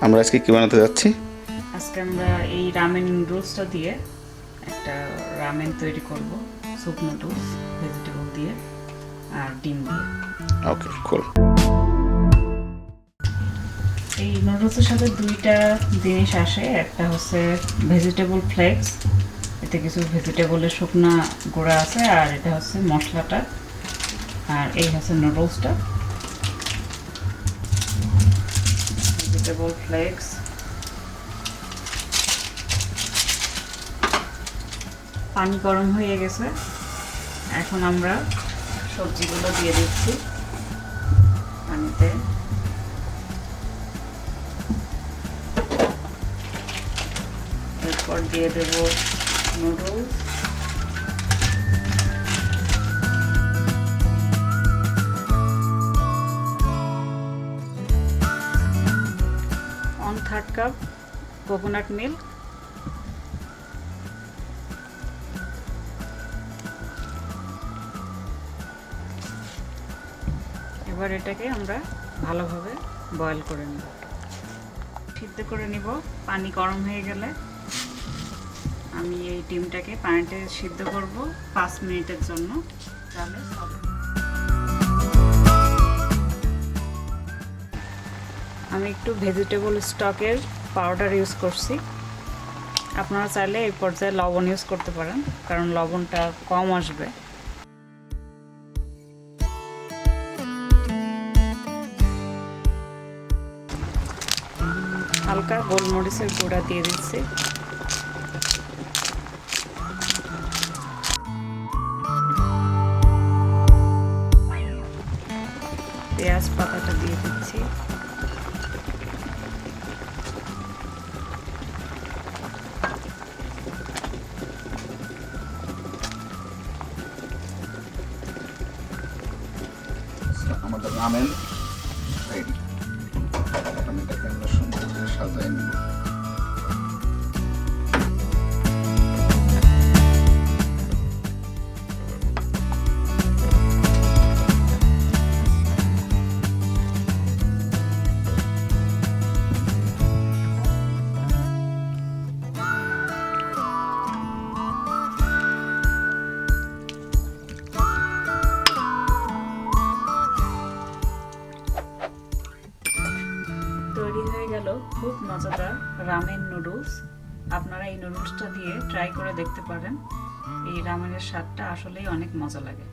আমরা আজকে কি বানাতে যাচ্ছি? আজকে আমরা এই রামেন নুডলসটা দিয়ে একটা রামেন তৈরি করব, স্যুপ নুডলস ভেজিটেবল দিয়ে আর ডিম দিয়ে। ওকে, কুল। এই নুডলসের সাথে দুইটা জিনিস আসে, একটা হচ্ছে ভেজিটেবল ফ্লেক্স, এতে কিছু ভেজিটেবলের শুকনা গুঁড়া আছে, আর এটা হচ্ছে মশলাটা, আর এই হচ্ছে নুডলসটা। ভেজিটেবল ফ্লেক্স, পানি গরম হয়ে গেছে, এখন আমরা সবজিগুলো দিয়ে দিচ্ছি পানিতে। এরপর দিয়ে দেব noodles, one third cup coconut milk, এবার এটাকে আমরা ভালোভাবে বয়েল করে নেব, সিদ্ধ করে নিব। পানি গরম হয়ে গেলে আমি এই ডিমটাকে পানিতে সিদ্ধ করব 5 মিনিটের জন্য। তাহলে আমি একটু ভেজিটেবল স্টকের পাউডার ইউজ করছি, আপনারা চাইলে এই পর্যায়ে লবণ ইউজ করতে পারেন, কারণ লবণটা কম আসবে। হালকা গোলমরিচের গুঁড়া দিয়ে দিচ্ছি, পেঁয়াজ পাতাটা দিয়ে দিচ্ছি, আমাদের রামেন রেডি। এখন এটাকে আমরা সুন্দর করে সাজাই নিব। তৈরি হয়ে গেল খুব মজাদার রামেন নুডলস। আপনারা এই নুডলসটা দিয়ে ট্রাই করে দেখতে পারেন, এই রামেনের স্বাদটা আসলেই অনেক মজা লাগে।